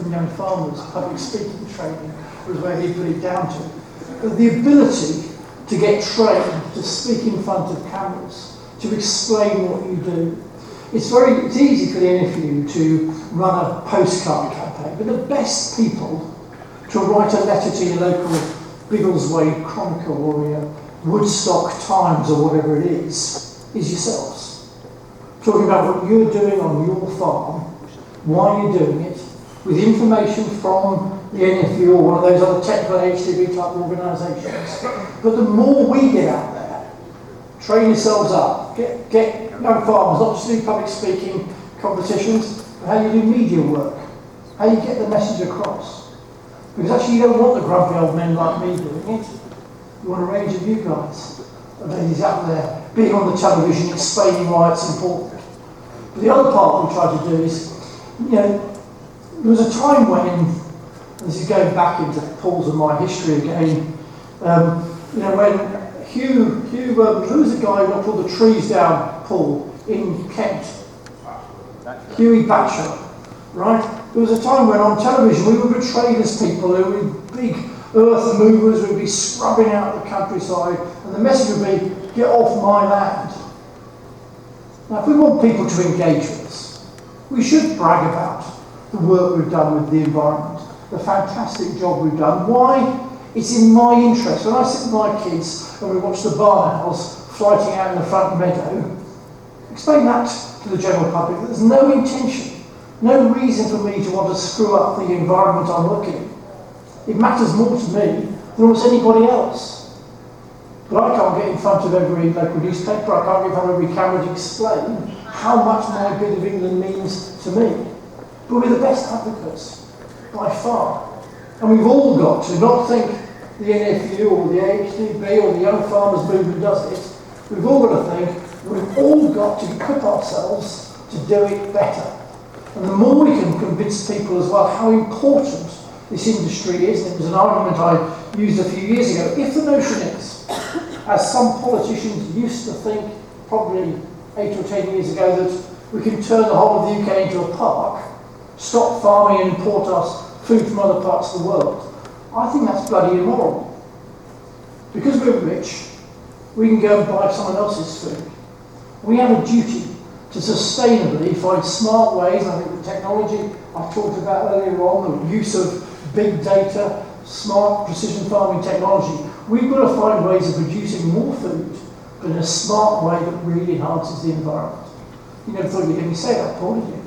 from young farmers, public speaking training was where he put it down to. But the ability to get trained, to speak in front of cameras, to explain what you do. It's easy for the NFU to run a postcard campaign, but the best people to write a letter to your local Biggleswade Chronicle or your Woodstock Times or whatever it is yourselves. Talking about what you're doing on your farm, why you're doing it, with information from the NFU or one of those other technical HTB type organisations. But the more we get out there, train yourselves up, get young farmers, not just do public speaking competitions, but how you do media work, how you get the message across. Because actually you don't want the grumpy old men like me doing it. You want a range of you guys, ladies out there, being on the television, explaining why it's important. But the other part we try to do is, there was a time when, this is going back into Paul's and my history again, when Hugh, who was the guy who knocked all the trees down, Paul, in Kent? Hughie Batchelor, right? There was a time when on television we were portrayed as people who were big earth movers, who would be scrubbing out the countryside, and the message would be, get off my land. Now if we want people to engage with us, we should brag about the work we've done with the environment, the fantastic job we've done. Why? It's in my interest. When I sit with my kids and we watch the barn owls flighting out in the front meadow, explain that to the general public. There's no intention, no reason for me to want to screw up the environment I'm working in. It matters more to me than almost anybody else. But I can't get in front of every local newspaper, I can't get in front of every camera to explain how much my bit of England means to me. But we're the best advocates, by far. And we've all got to not think the NFU or the AHDB or the Young Farmers Movement does it. We've all got to think we've all got to equip ourselves to do it better. And the more we can convince people as well how important this industry is, and it was an argument I used a few years ago, if the notion is, as some politicians used to think probably 8 or 10 years ago, that we can turn the whole of the UK into a park, stop farming and import us food from other parts of the world, I think that's bloody immoral. Because we're rich, we can go and buy someone else's food. We have a duty to sustainably find smart ways, and I think the technology I've talked about earlier on, the use of big data, smart precision farming technology, we've got to find ways of producing more food, but in a smart way that really enhances the environment. You never thought you'd hear me say that, Paul, did you?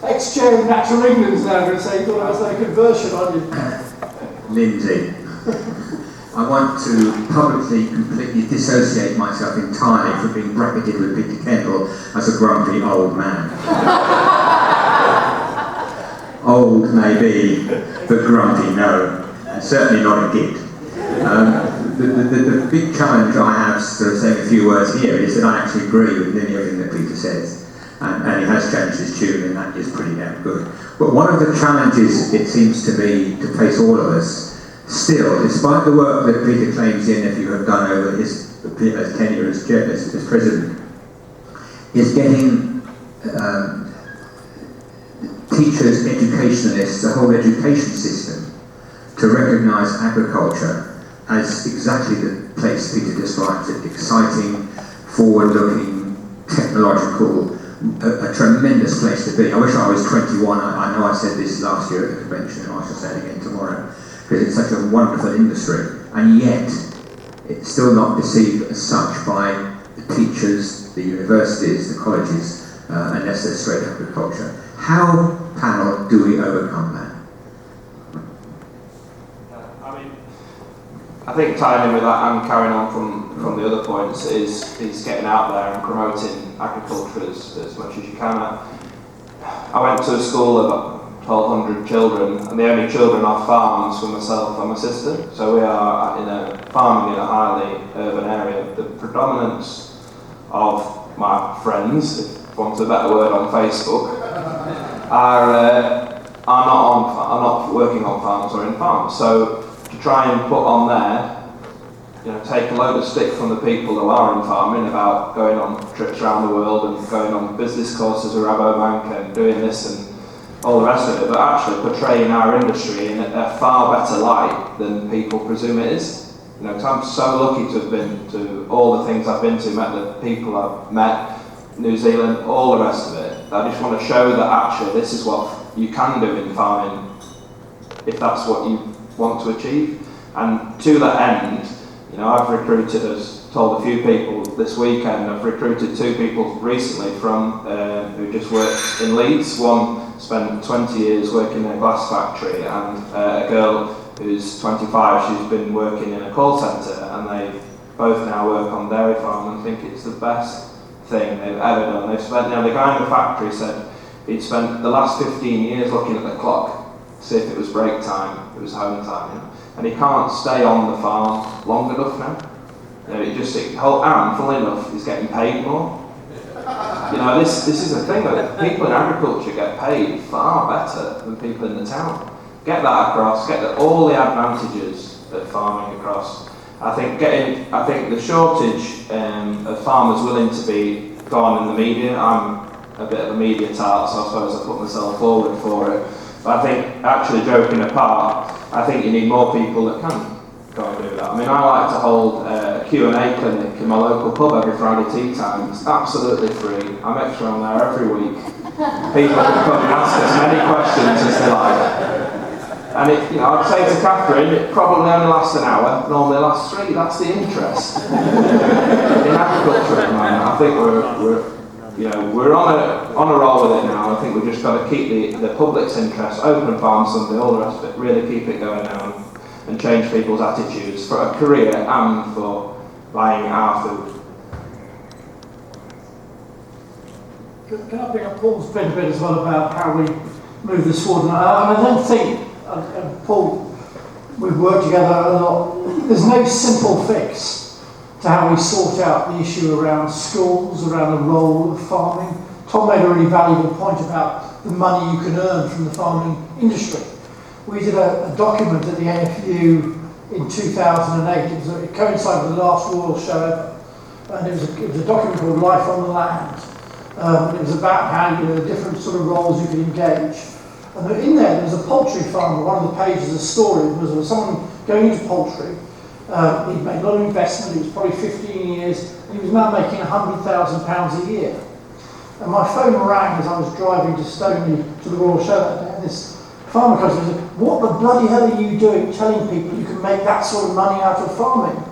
Ex-chair of Natural England's now going to say, you thought I was like a conversion, aren't you? Lindsay, I want to publicly completely dissociate myself entirely from being bracketed with Peter Kendall as a grumpy old man. Old maybe, but grumpy no, and certainly not a git. The big challenge I have, sort of saying a few words here, is that I actually agree with nearly everything that Peter says. And he has changed his tune, and that is pretty damn good. But one of the challenges, it seems to me, to face all of us, still, despite the work that Peter claims the NFU have done over his tenure as president, is getting teachers, educationalists, the whole education system, to recognise agriculture as exactly the place Peter describes it: exciting, forward-looking, technological, a tremendous place to be. I wish I was 21. I know I said this last year at the convention, and I shall say it again tomorrow, because it's such a wonderful industry, and yet it's still not perceived as such by the teachers, the universities, the colleges, unless they're straight agriculture. How, panel, do we overcome that? I think tying in with that and carrying on from the other points is getting out there and promoting agriculture as much as you can. I went to a school of about 1,200 children, and the only children off farms were myself and my sister. So we are farming in a highly urban area. The predominance of my friends, if you want a better word, on Facebook, are not working on farms or in farms. So to try and put on there take a load of stick from the people who are in farming about going on trips around the world and going on business courses at Rabobank and doing this and all the rest of it, but actually portraying our industry in a far better light than people presume it is. 'Cause I'm so lucky to have been to all the things I've been to, met the people I've met, New Zealand, all the rest of it. I just want to show that actually this is what you can do in farming if that's what you want to achieve. And to that end, I've recruited, as told a few people this weekend, I've recruited 2 people recently from who just worked in Leeds. One spent 20 years working in a glass factory, and a girl who's 25, she's been working in a call centre, and they both now work on dairy farm and think it's the best thing they've ever done. They've spent, the guy in the factory said he'd spent the last 15 years looking at the clock to see if it was break time, it was home time, and he can't stay on the farm long enough now. And funnily enough, he's getting paid more. This is the thing, that people in agriculture get paid far better than people in the town. Get that across, get all the advantages of farming across. I think the shortage of farmers willing to be gone in the media. I'm a bit of a media tart, so I suppose I put myself forward for it. But I think, actually joking apart, I think you need more people that can go and do that. I mean, I like to hold a Q&A clinic in my local pub every Friday tea time. It's absolutely free. I'm extra on there every week. People can come and ask as many questions as they like. And I'd say to Catherine, it probably only lasts an hour, normally lasts 3. That's the interest in agriculture at the moment. I think we're on a roll with it now. I think we've just got to keep the public's interest, open farm Sunday, all the rest of it, really keep it going now and change people's attitudes for a career and for buying our food. Can I pick up Paul's bit a bit as well about how we move this forward? And I don't think, Paul, we've worked together a lot. There's no simple fix to how we sort out the issue around schools, around the role of farming. Tom made a really valuable point about the money you can earn from the farming industry. We did a document at the NFU in 2008. It coincided with the last Royal Show ever. And it was a document called Life on the Land. It was about how the different sort of roles you could engage. And in there was a poultry farmer. One of the pages, the story was someone going into poultry. He'd made a lot of investment. It was probably 15 years. And he was now making £100,000 a year. And my phone rang as I was driving to Stoney to the Royal Show that day. And this farmer comes and said, "What the bloody hell are you doing telling people you can make that sort of money out of farming?"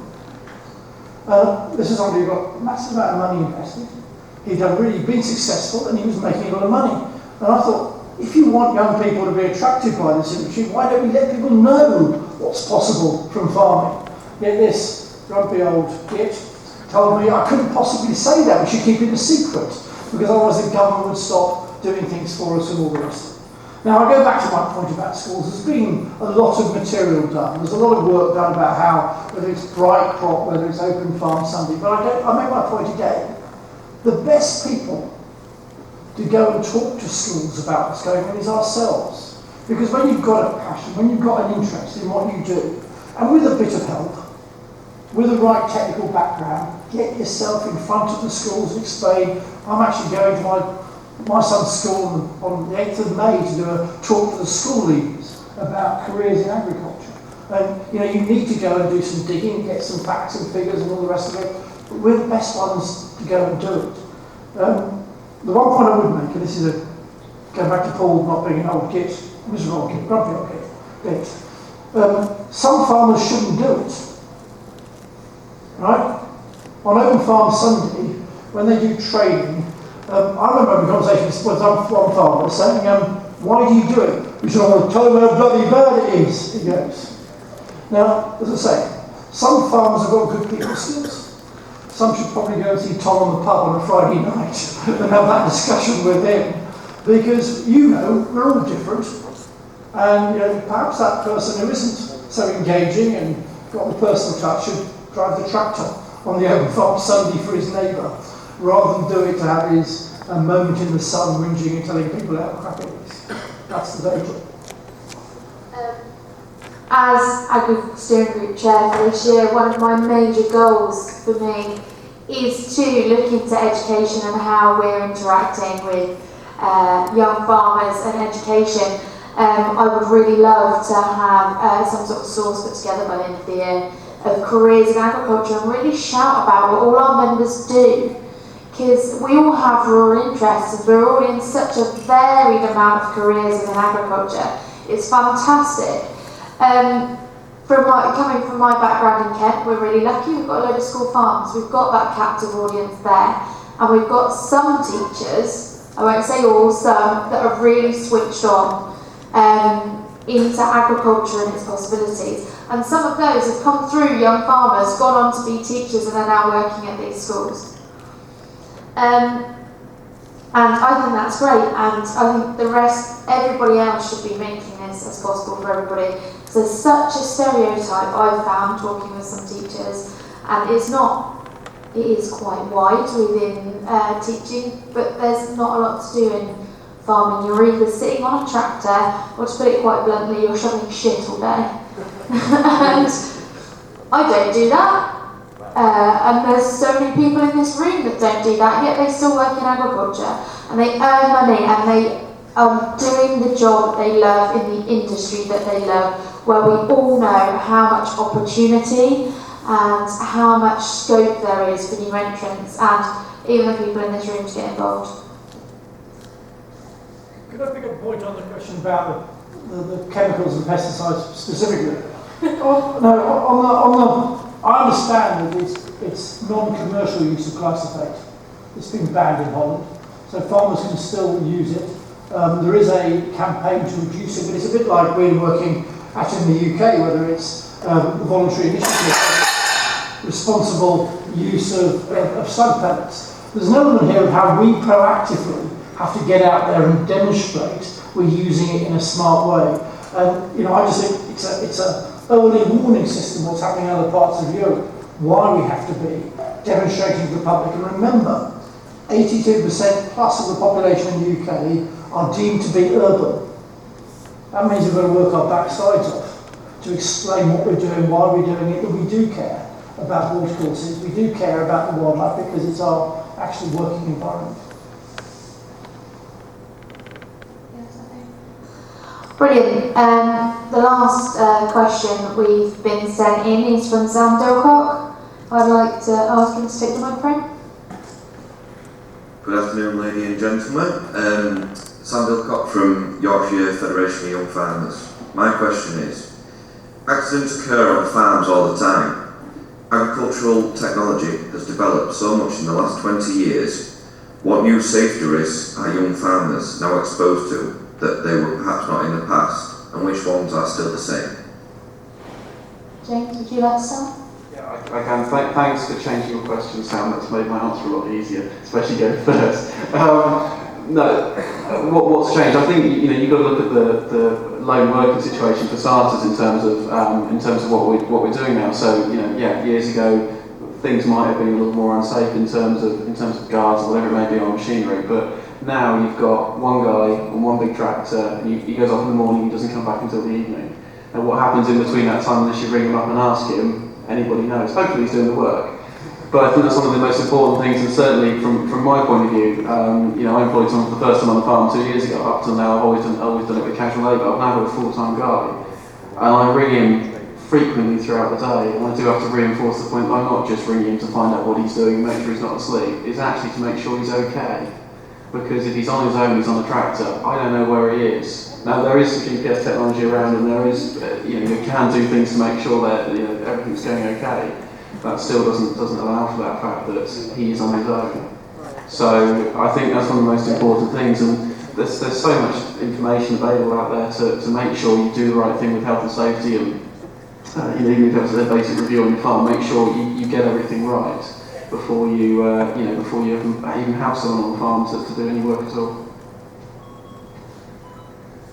This is somebody who got a massive amount of money invested. He'd really been successful and he was making a lot of money. And I thought, if you want young people to be attracted by this industry, why don't we let people know what's possible from farming? Yet this grumpy old git told me I couldn't possibly say that, we should keep it a secret, because otherwise the government would stop doing things for us and all the rest of it. Now I go back to my point about schools. There's been a lot of material done. There's a lot of work done about how, whether it's bright crop, whether it's open farm Sunday, but I make my point again. The best people to go and talk to schools about what's going on is ourselves. Because when you've got a passion, when you've got an interest in what you do, and with a bit of help, with the right technical background, get yourself in front of the schools and explain. I'm actually going to my son's school on the 8th of May to do a talk to the school leaders about careers in agriculture. And you need to go and do some digging, get some facts and figures and all the rest of it. But we're the best ones to go and do it. The one point I would make, and this is going back to Paul not being an old git, miserable old git, grumpy old git, some farmers shouldn't do it. Right? On Open Farm Sunday, when they do training, I remember having a conversation with one farmer saying, "Why do you do it?" We said, "Oh, tell them how bloody bad it is," he goes. Now, as I say, some farmers have got good people skills. Some should probably go and see Tom on the pub on a Friday night and have that discussion with him, because we're all different, and perhaps that person who isn't so engaging and got the personal touch should drive the tractor on the Open Farm Sunday for his neighbour, rather than do it to have his moment in the sun whinging and telling people how crap it is. That's the day job. as AGRI Steering Group Chair for this year, one of my major goals for me is to look into education and how we're interacting with young farmers and education. I would really love to have some sort of source put together by the end of the year of careers in agriculture and really shout about what all our members do, because we all have rural interests and we're all in such a varied amount of careers within agriculture. It's fantastic. Coming from my background in Kent, we're really lucky. We've got a load of school farms. We've got that captive audience there, and we've got some teachers, I won't say all, some, that are really switched on into agriculture and its possibilities. And some of those have come through young farmers, gone on to be teachers, and are now working at these schools. And I think that's great, and I think the rest, everybody else should be making this as possible for everybody. So there's such a stereotype I've found talking with some teachers, and it is quite wide within teaching, but there's not a lot to do in farming. You're either sitting on a tractor, or to put it quite bluntly, you're shoveling shit all day. And I don't do that. And there's so many people in this room that don't do that, yet they still work in agriculture, and they earn money, and they are doing the job that they love in the industry that they love, where we all know how much opportunity and how much scope there is for new entrants, and even the people in this room to get involved. Could I pick up a point on the question about the chemicals and pesticides specifically? I understand that it's non-commercial use of glyphosate. It's been banned in Holland, so farmers can still use it. There is a campaign to reduce it, but it's a bit like we're working at in the UK, whether it's the voluntary initiative, responsible use of slug pellets. There's an element here of how we proactively have to get out there and demonstrate we're using it in a smart way. And I just think it's a early warning system what's happening in other parts of Europe, why we have to be demonstrating to the public. And remember, 82% plus of the population in the UK are deemed to be urban. That means we've got to work our backsides off to explain what we're doing, why we're doing it, that we do care about watercourses, we do care about the wildlife because it's our actual working environment. Brilliant. The last question we've been sent in is from Sam Dilcock. I'd like to ask him to take the microphone. Good afternoon, ladies and gentlemen. Sam Dilcock from Yorkshire Federation of Young Farmers. My question is, accidents occur on farms all the time. Agricultural technology has developed so much in the last 20 years. What new safety risks are young farmers now exposed to that they were perhaps not in the past, and which ones are still the same? James, would you like to start? Yeah, I can. Thanks for changing your question, Sam. That's made my answer a lot easier, especially going first. What's changed? I think you've got to look at the lone working situation for starters in terms of what we're doing now. So years ago things might have been a little more unsafe in terms of guards or whatever it may be on machinery, but now you've got one guy on one big tractor, and he goes off in the morning, he doesn't come back until the evening. And what happens in between that time, unless you ring him up and ask him, anybody knows. Hopefully he's doing the work. But I think that's one of the most important things, and certainly from my point of view, I employed someone for the first time on the farm 2 years ago. Up till now I've always done it with casual labour. I've now got a full-time guy, and I ring him frequently throughout the day, and I do have to reinforce the point that I'm not just ringing him to find out what he's doing and make sure he's not asleep. It's actually to make sure he's okay. Because if he's on his own, he's on a tractor, I don't know where he is. Now there is some GPS technology around, and there is, you can do things to make sure that everything's going okay. That still doesn't allow for that fact that he is on his own. So I think that's one of the most important things, and there's so much information available out there to make sure you do the right thing with health and safety, and even if it's a basic review on your farm, make sure you get everything right before you even have someone on the farm to do any work at all.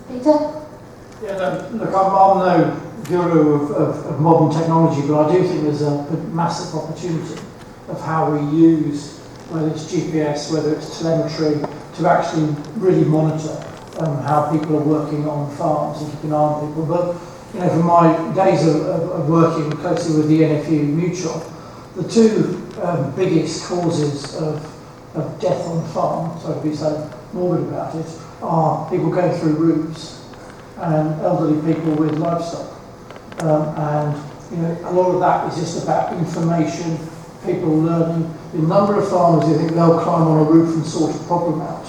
Peter? Yeah, look, I'm no guru of modern technology, but I do think there's a massive opportunity of how we use, whether it's GPS, whether it's telemetry, to actually really monitor how people are working on farms and keep an eye on people. But you know, from my days of working closely with the NFU Mutual, the two biggest causes of death on farm, sorry to be so morbid about it, are people going through roofs and elderly people with livestock. And you know, a lot of that is just about information, people learning. The number of farmers who think they'll climb on a roof and sort a problem out.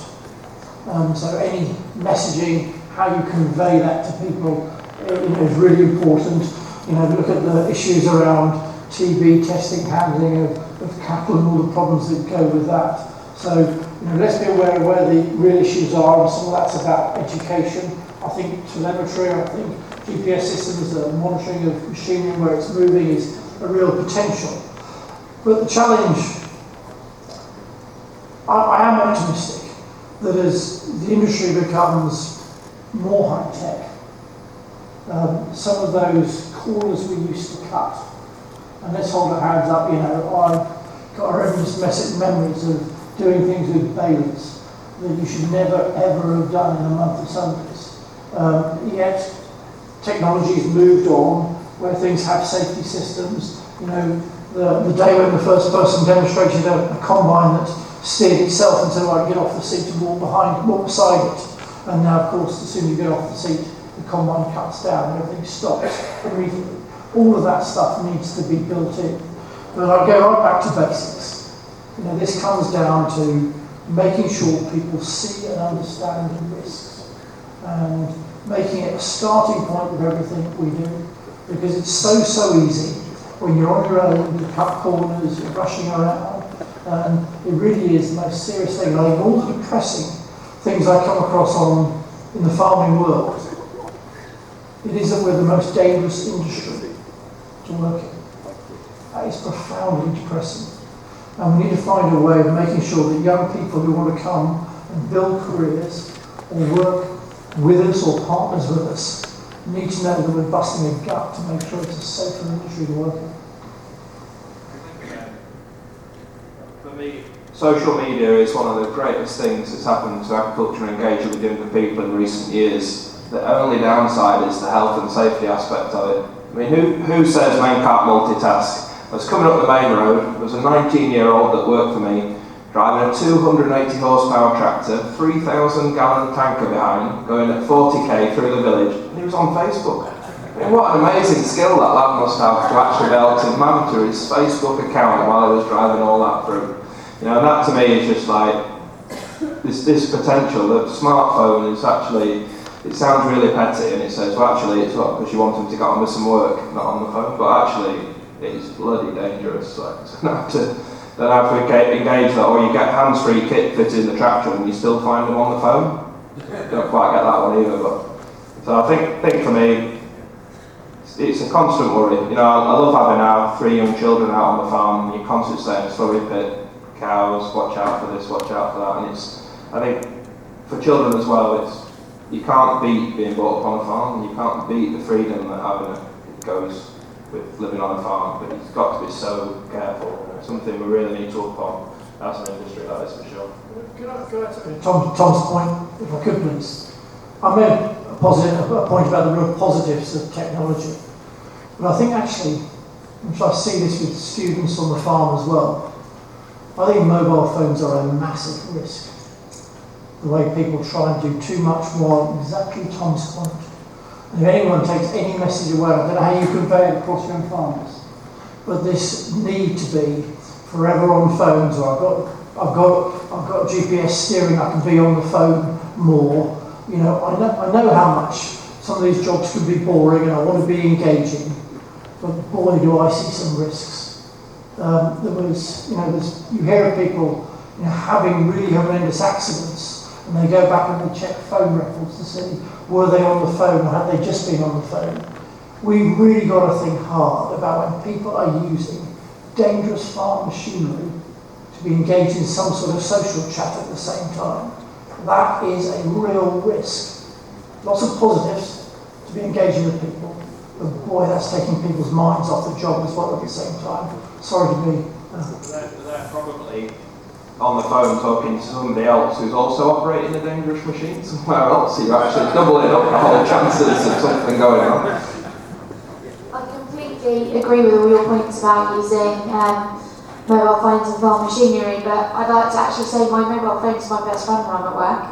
So any messaging, how you convey that to people, you know, is really important. You know, look at the issues around TB testing, handling of cattle and all the problems that go with that. So, you know, let's be aware of where the real issues are, and some of that's about education. I think telemetry, I think GPS systems, the monitoring of machinery and where it's moving is a real potential. But the challenge, I am optimistic that as the industry becomes more high-tech, some of those corners we used to cut, and let's hold our hands up, you know, I've got horrendous memories of doing things with bailies that you should never ever have done in a month of Sundays. Yet technology's moved on where things have safety systems. You know, the day when the first person demonstrated a combine that steered itself until I get off the seat and walk beside it. And now, of course, as soon as you get off the seat, the combine cuts down and everything stops immediately. All of that stuff needs to be built in. But I'll go right back to basics. You know, this comes down to making sure people see and understand the risks and making it a starting point with everything we do, because it's so easy when you're on your own, you cut corners, you're rushing around, and it really is the most serious thing. And I think all the depressing things I come across in the farming world, it is that we're the most dangerous industry to work in. That is profoundly depressing. And we need to find a way of making sure that young people who want to come and build careers or work with us or partners with us need to know that we're busting a gut to make sure it's a safer industry to work in. For me, social media is one of the greatest things that's happened to agriculture and engagement with younger people in recent years. The only downside is the health and safety aspect of it. I mean, who says men can't multitask? I was coming up the main road, there was a 19-year-old that worked for me, driving a 280 horsepower tractor, 3,000 gallon tanker behind, going at 40k through the village, and he was on Facebook. I mean, what an amazing skill that lad must have to actually be able to monitor his Facebook account while he was driving all that through. You know, and that to me is just like, this potential, the smartphone is actually, it sounds really petty and it says, well actually it's what, because you want them to get on with some work, not on the phone, but actually it's bloody dangerous. Like, so don't have to engage that, or you get hands-free kit fitted in the tractor and you still find them on the phone. Don't quite get that one either, but so I think for me, it's a constant worry. You know, I love having our 3 young children out on the farm, and you're constantly saying, slurry pit, cows, watch out for this, watch out for that, and it's, I think, for children as well, it's, you can't beat being brought up on a farm, and you can't beat the freedom that having it goes with living on a farm, but it's got to be so careful. You know, something we really need to up on as an industry, that is for sure. Can I Tom's point, if I could please? I made a point about the real positives of technology, but I think actually, which I see this with students on the farm as well, I think mobile phones are a massive risk. The way people try and do too much while exactly Tom's point. And if anyone takes any message away, I don't know how you convey it across young farmers, but this need to be forever on phones, or I've got GPS steering, I can be on the phone more. You know, I know how much some of these jobs can be boring and I want to be engaging, but boy do I see some risks. You hear of people, you know, having really horrendous accidents, and they go back and they check phone records to see were they on the phone or had they just been on the phone. We've really got to think hard about when people are using dangerous farm machinery to be engaged in some sort of social chat at the same time. That is a real risk. Lots of positives to be engaging with people, but boy, that's taking people's minds off the job as well at the same time. Sorry to be. They're probably on the phone talking to somebody else who's also operating a dangerous machine somewhere else. So you're actually doubling up the whole chances of something going on. absolutely agree with all your points about using mobile phones and farm machinery, but I'd like to actually say my mobile phone is my best friend when I'm at work.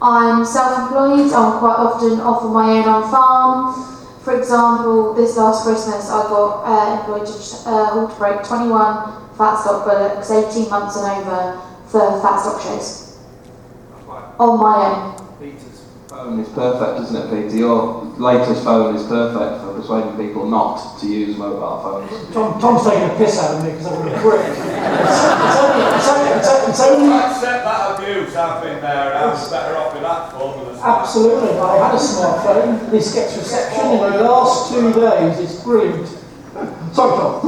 I'm self-employed, I'm quite often off on my own on farm. For example, this last Christmas I got employed to haul to break 21 fat stock bullocks, 18 months and over, for fat stock shows. On my own. Peter's phone is perfect, isn't it, Peter? Your latest phone is perfect for persuading people not to use mobile phones. Tom's taking a piss out of me because I'm a prick. It's only... Accept that abuse, I've been there, and I was better off with that phone than a smartphone. Absolutely, I had a smartphone. This gets reception in the last 2 days. It's brilliant. Sorry, Tom.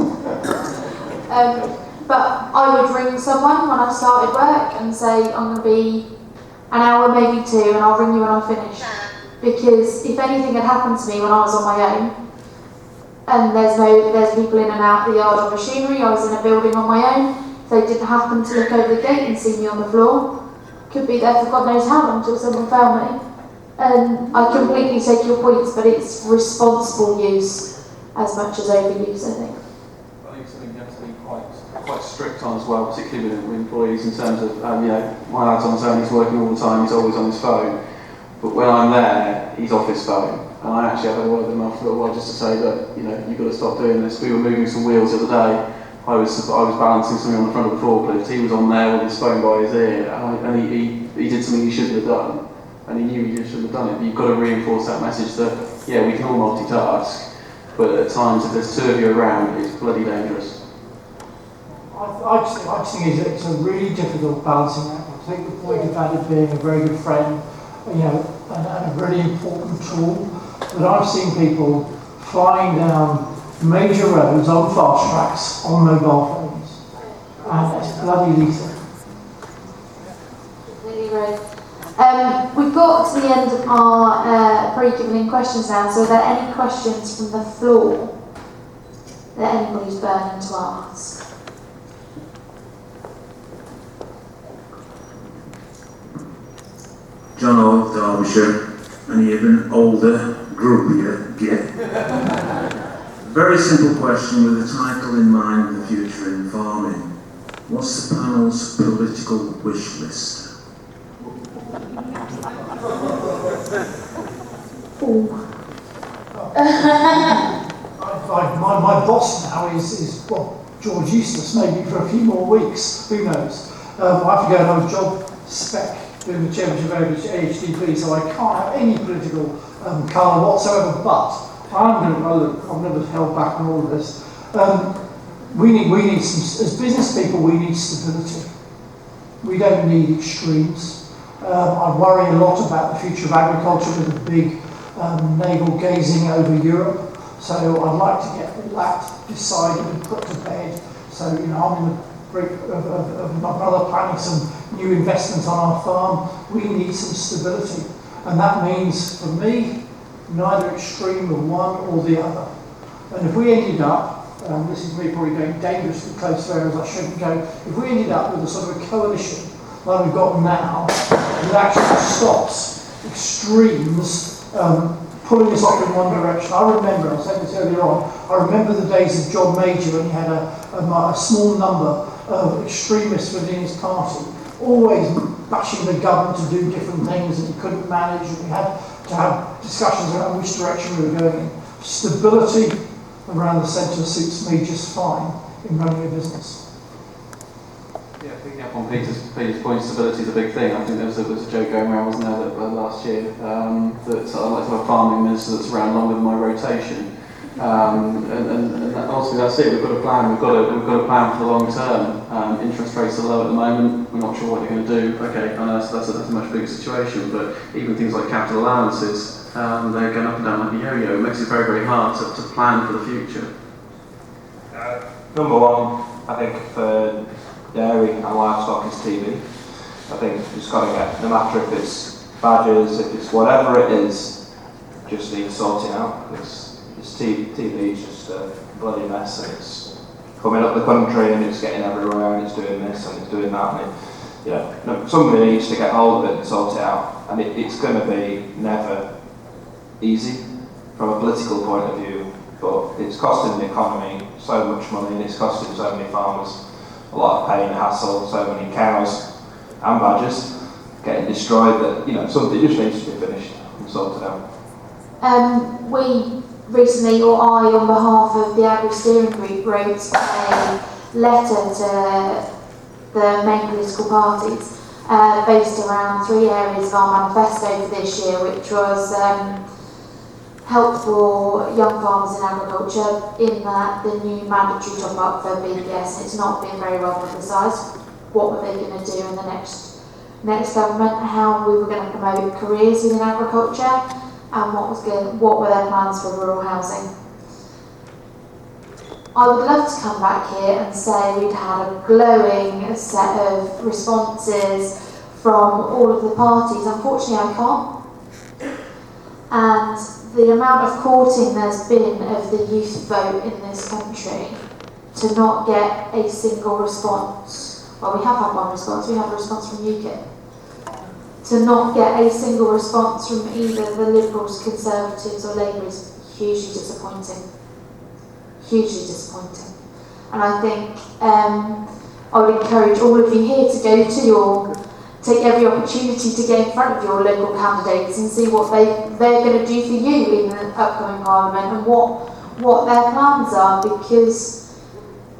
But I would ring someone when I started work and say, I'm going to be an hour, maybe 2, and I'll ring you when I finish. Because if anything had happened to me when I was on my own, and there's people in and out the yard of machinery, I was in a building on my own, if they didn't happen to look over the gate and see me on the floor, could be there for God knows how long until someone found me. And I completely take your points, but it's responsible use as much as overuse, I think. I think something you have to be quite strict on as well, particularly with employees, in terms of, my lad's on his own, he's working all the time, he's always on his phone. But when I'm there, he's off his phone. And I actually had a word with him after a while just to say that, you've got to stop doing this. We were moving some wheels the other day. I was balancing something on the front of the forklift. He was on there with his phone by his ear, and he did something he shouldn't have done. And he knew he shouldn't have done it. But you've got to reinforce that message that, yeah, we can all multitask, but at times if there's 2 of you around, it's bloody dangerous. I just think it's a really difficult balancing act. I think the point about it being a very good friend, and a really important tool. But I've seen people flying down major roads on fast tracks on mobile phones, and it's bloody lethal. Completely right. We've got to the end of our pre-given in questions now, so are there any questions from the floor that anybody's burning to ask? John of Derbyshire, and even older, groupier git. Very simple question with a title in mind: the future in farming. What's the panel's political wish list? My boss now is George Eustace, maybe for a few more weeks, who knows. I have to go and have a job spec doing the chairmanship of AHDP, so I can't have any political colour whatsoever, but I've never held back on all of this. We need some, as business people, we need stability. We don't need extremes. I worry a lot about the future of agriculture with a big navel gazing over Europe. So I'd like to get that decided and put to bed. So, I'm in the break of my brother planning some new investments on our farm. We need some stability. And that means, for me, neither extreme of one or the other. And if we ended up, this is me probably going dangerously close to areas I shouldn't go, if we ended up with a sort of a coalition like we've got now, that actually stops extremes pulling us off in one direction. I remember, I said this earlier on, I remember the days of John Major when he had a small number of extremists within his party, always bashing the government to do different things that he couldn't manage, and we had to have discussions around which direction we were going in. Stability around the centre suits me just fine in running a business. Yeah, picking up on Peter's point, stability is a big thing. I think there was a joke going around, wasn't there, that last year, that I'd like to have a farming minister that's around longer than my rotation. And ultimately that's it. We've got a plan. We've got a plan for the long term. Interest rates are low at the moment. We're not sure what they're going to do. Okay, I know that's a much bigger situation. But even things like capital allowances, they're going up and down like a yo-yo. It makes it very, very hard to plan for the future. Number one, I think for dairy and livestock is TV. I think you've just got to get, no matter if it's badgers, if it's whatever it is, just need sorting out, because TV is just a bloody mess, and it's coming up the country and it's getting everywhere and it's doing this and it's doing that, and somebody needs to get hold of it and sort it out, and it's going to be never easy from a political point of view. but it's costing the economy so much money, and it's costing so many farmers a lot of pain and hassle, so many cows and badgers getting destroyed that, you know, something just needs to be finished and sorted out. We recently, or I, on behalf of the AGRI steering group, wrote a letter to the main political parties based around 3 areas of our manifesto for this year, which was help for young farmers in agriculture, in that the new mandatory top-up for BPS, and it's not been very well publicised. What were they going to do in the next government, how we were going to promote careers within agriculture, and what were their plans for rural housing. I would love to come back here and say we'd had a glowing set of responses from all of the parties. Unfortunately, I can't. And the amount of courting there's been of the youth vote in this country to not get a single response. Well, we have had one response. We have a response from UKIP. To not get a single response from either the Liberals, Conservatives or Labour is hugely disappointing. Hugely disappointing. And I think I would encourage all of you here to go to take every opportunity to get in front of your local candidates and see what they're going to do for you in the upcoming Parliament and what their plans are, because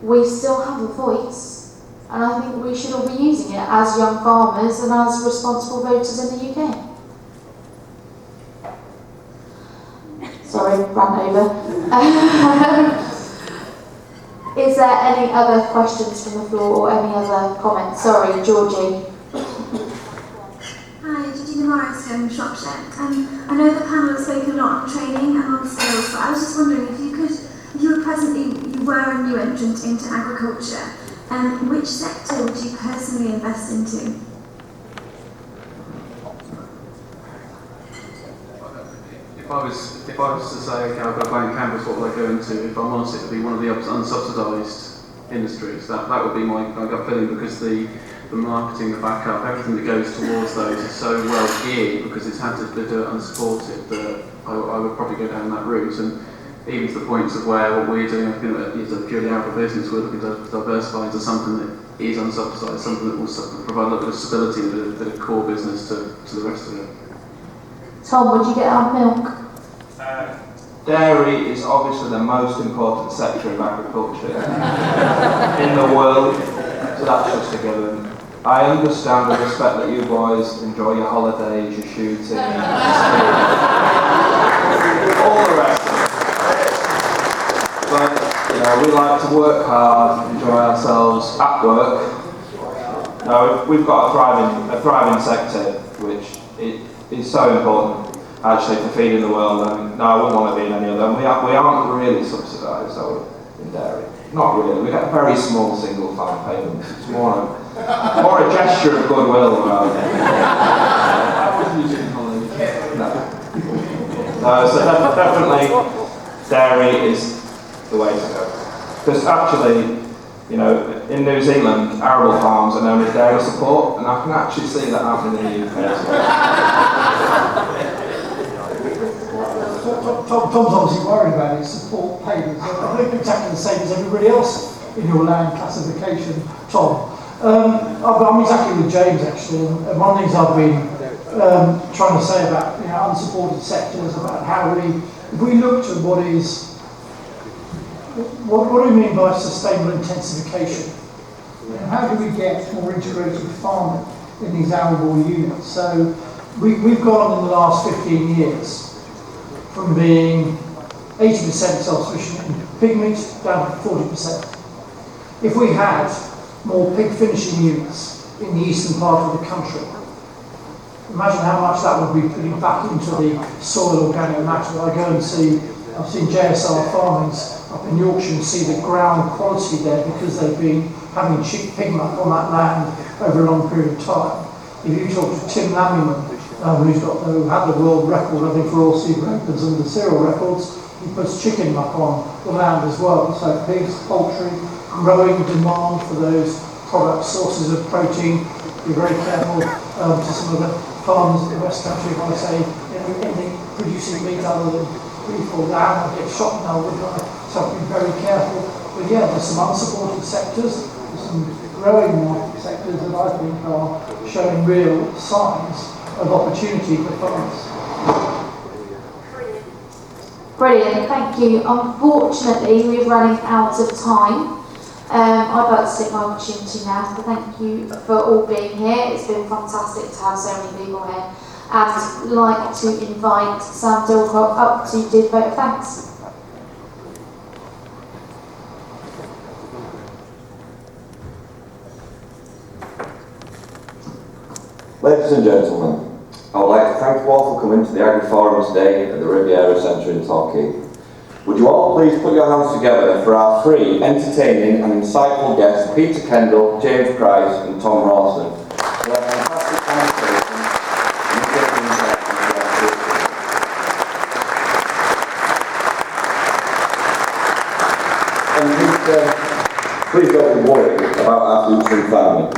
we still have a voice. And I think we should all be using it as young farmers and as responsible voters in the UK. Sorry, ran over. Is there any other questions from the floor or any other comments? Sorry, Georgie. Hi, Georgina Morris from Shropshire. I know the panel has spoken a lot on training and on skills, but I was just wondering if you were a new entrant into agriculture. Which sector would you personally invest into? If I was to say, okay, I've got a blank canvas, what would I go into? If I'm honest, it would be one of the unsubsidised industries. That would be my gut feeling, because the marketing, the backup, everything that goes towards those is so well geared, because it's had to do it unsupported, that I would probably go down that route. And even to the points of where what we're doing, is a purely agri business, we're looking to diversify into something that is unsubsidised, something that will provide a little bit of stability and a bit of core business to the rest of it. Tom, would you get out milk? Dairy is obviously the most important sector of agriculture in the world, so that's just a given. I understand and respect that you boys enjoy your holidays, your shooting, all the rest of it. But we like to work hard, enjoy ourselves at work. No, we've got a thriving sector, which is so important actually for feeding the world. And no, I wouldn't want to be in any of them. We aren't really subsidised in dairy. Not really. We get a very small single farm payment. It's more a gesture of goodwill rather than. No, so definitely dairy is the way to go. Because actually, in New Zealand, arable farms are known as dairy support, and I can actually see that happening in the UK as well. Tom's obviously worried about his support payments. I think exactly the same as everybody else in your land classification, Tom. I'm exactly with James actually, and one of the things I've been trying to say about unsupported sectors, about how if we looked at what do we mean by sustainable intensification? How do we get more integrated farming in these arable units? So we've gone in the last 15 years from being 80% self-sufficient in pig meat down to 40%. If we had more pig finishing units in the eastern part of the country, imagine how much that would be putting back into the soil organic matter. I've seen JSR farmings up in Yorkshire and see the ground quality there because they've been having cheap pig muck on that land over a long period of time. If you talk to Tim Lamyman, who had the world record, I think, for all seed records and the cereal records, he puts chicken muck on the land as well. So pigs, poultry, growing demand for those product sources of protein. Be very careful to some of the farmers in the West Country when I say producing meat other than really fall down or get shot in overdrive, so I have to be very careful. But yeah, there's some unsupported sectors, there's some growing market sectors that I think are showing real signs of opportunity for farmers. Brilliant, thank you. Unfortunately, we're running out of time. I'd like to take my opportunity now to thank you for all being here. It's been fantastic to have so many people here. And I'd like to invite Sam Dilcroft up to do the vote of thanks. Ladies and gentlemen, I would like to thank you all for coming to the Agri Forum today at the Riviera Centre in Torquay. Would you all please put your hands together for our three entertaining and insightful guests, Peter Kendall, James Price and Tom Rawson, for their fantastic conversation and interesting insights into our future. And please don't be worried about our future in farming.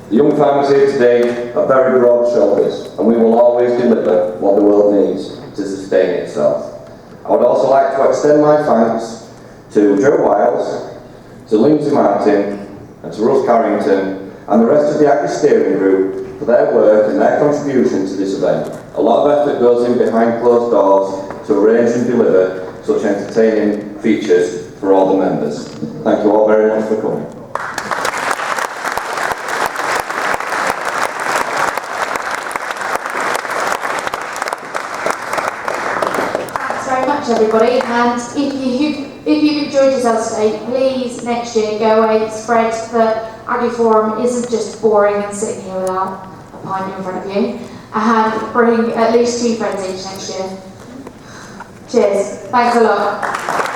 The young farmers here today are very broad shoulders, and we will always deliver what the world needs to sustain itself. I would also like to extend my thanks to Joe Wiles, to Lindsay Martin, and to Russ Carrington, and the rest of the Agri Steering Group for their work and their contribution to this event. A lot of effort goes in behind closed doors to arrange and deliver such entertaining features for all the members. Thank you all very much for coming. Everybody, and if you've enjoyed yourselves today, please next year go away, spread that Agri Forum isn't just boring and sitting here without a pint in front of you, and bring at least 2 friends each next year. Cheers, thanks a lot.